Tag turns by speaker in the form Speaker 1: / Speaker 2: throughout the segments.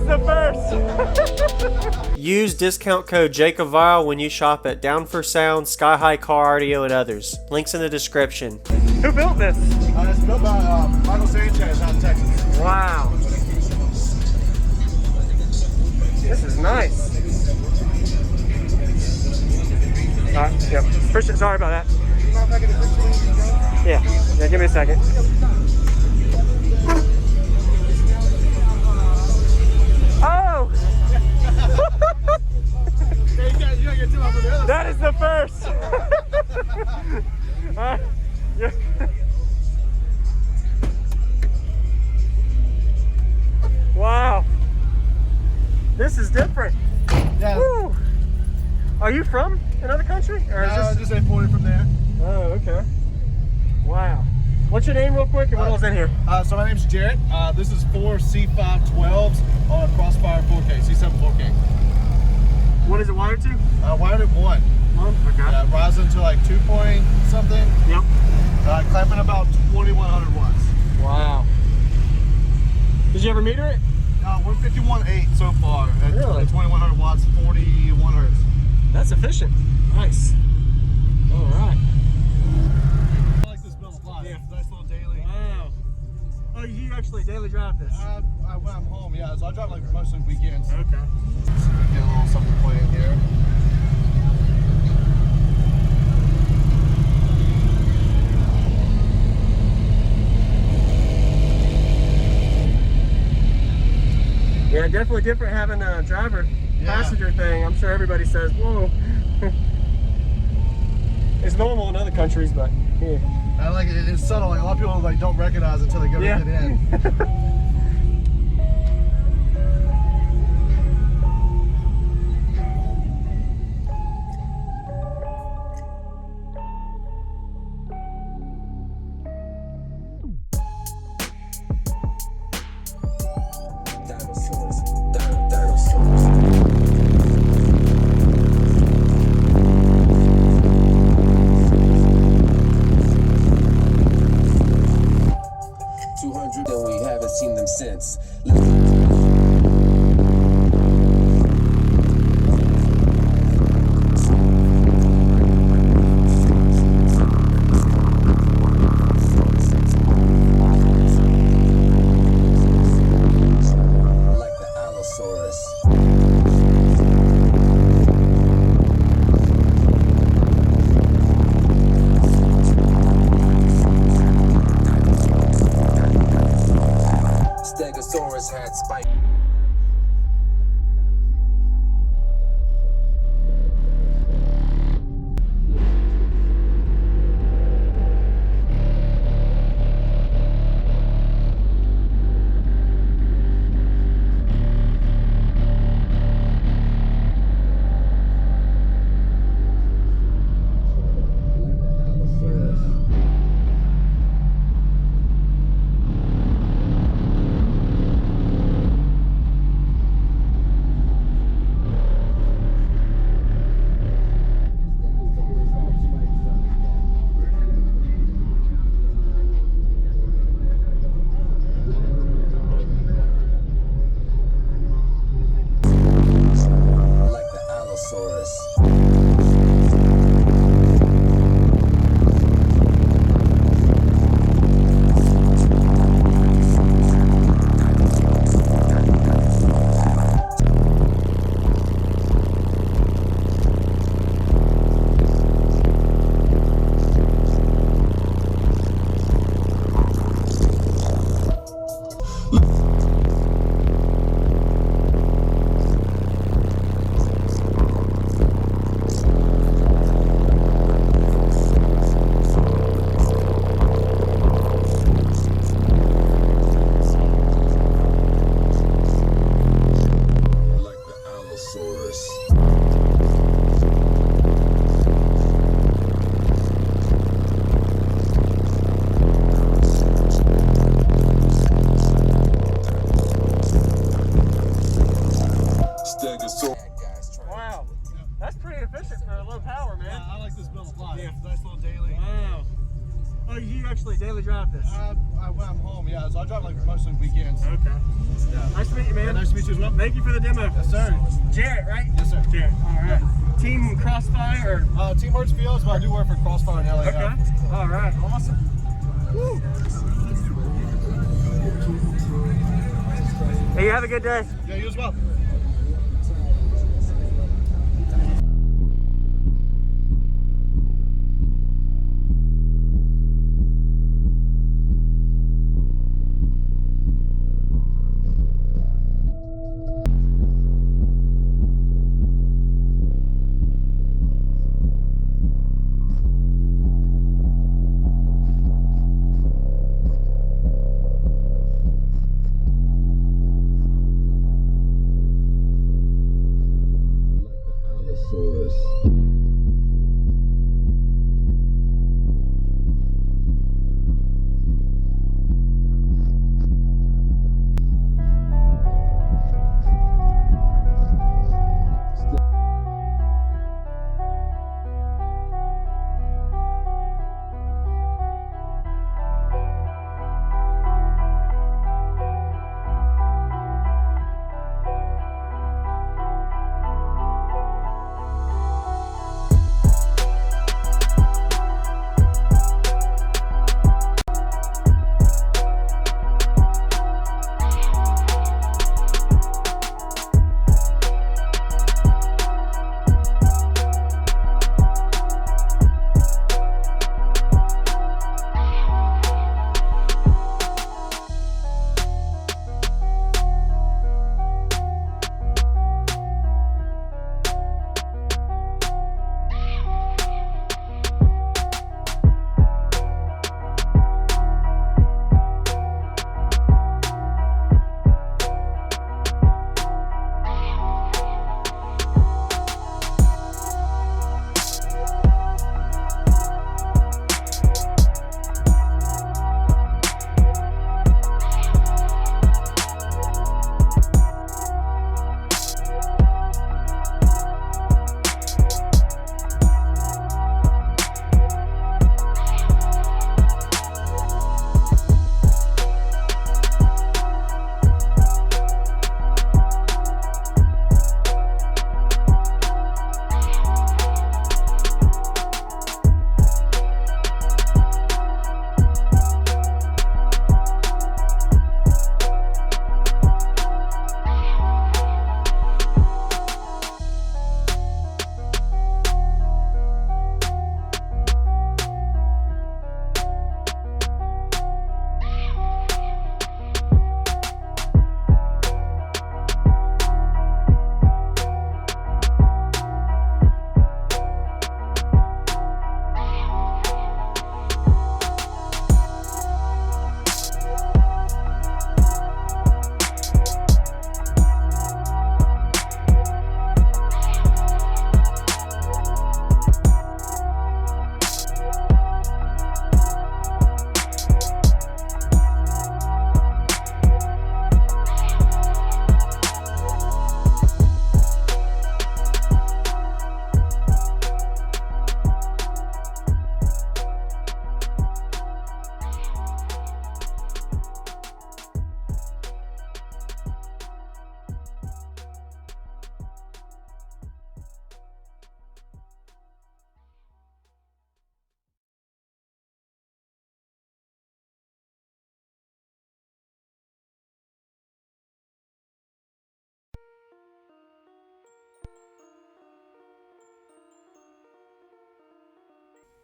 Speaker 1: the first. Use discount code JACOBVILE when you shop at Down for Sound, Sky High Car Audio, and others. Links in the description. Who built this?
Speaker 2: It's built by Michael Sanchez out in Texas.
Speaker 1: Wow. This is nice. Yep. First, sorry about that. Yeah, give me a second. Oh! That is the first. Yeah. Wow. This is different.
Speaker 2: Yeah.
Speaker 1: Woo. Are you from another country? Or is
Speaker 2: this just imported from there.
Speaker 1: Oh, okay. Wow. What's your name real quick and what else in here?
Speaker 2: So my name's Jarrod. This is 4 C512s on a Crossfire 4K, C7 4K.
Speaker 1: What is it wired to?
Speaker 2: Wired at 1.
Speaker 1: Okay.
Speaker 2: Rising to like 2 point something.
Speaker 1: Yep.
Speaker 2: Clamping about 2100 watts.
Speaker 1: Wow. Did you ever meter it?
Speaker 2: We're 51.8 so far. At
Speaker 1: Really?
Speaker 2: 2100 watts, 41 hertz.
Speaker 1: That's efficient. Nice. All right.
Speaker 2: I like this build a lot. Yeah. It's a nice little daily.
Speaker 1: Wow. Oh, you actually daily drive this?
Speaker 2: When I'm home, yeah. So I drive like mostly weekends.
Speaker 1: Okay.
Speaker 2: So we get a little something playing here.
Speaker 1: Yeah, definitely different having a driver passenger thing. I'm sure everybody says, whoa. It's normal in other countries, but yeah.
Speaker 2: I like it. It's subtle. Like a lot of people like don't recognize it until they go to get in.
Speaker 3: And we haven't seen them since. Stegosaurus had spikes.
Speaker 4: office?
Speaker 2: When I'm home, yeah. So I drive like most of the weekends.
Speaker 4: Okay.
Speaker 2: Yeah.
Speaker 4: Nice to meet you, man.
Speaker 2: Yeah, nice to meet you as well.
Speaker 4: Thank you for the demo.
Speaker 2: Yes, sir.
Speaker 4: Jarrod, right?
Speaker 2: Yes, sir.
Speaker 4: Jarrod. All right. Team Crossfire.
Speaker 2: Team Hartsfield, but I do work for Crossfire in LA.
Speaker 4: Okay. All right. Awesome. Woo. Hey, you have a good day.
Speaker 2: Yeah, you as well.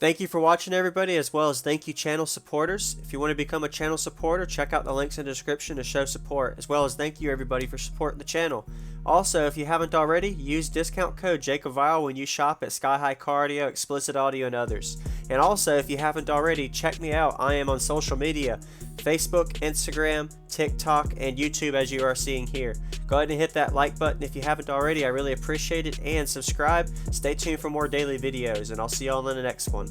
Speaker 1: Thank you for watching, everybody, as well as thank you channel supporters. If you want to become a channel supporter, check out the links in the description to show support, as well as thank you everybody for supporting the channel. Also, if you haven't already, use discount code JACOBVILE when you shop at Sky High Cardio, Explicit Audio, and others. And also, if you haven't already, check me out. I am on social media, Facebook, Instagram, TikTok, and YouTube, as you are seeing here. Go ahead and hit that like button if you haven't already. I really appreciate it. And subscribe. Stay tuned for more daily videos, and I'll see y'all in the next one.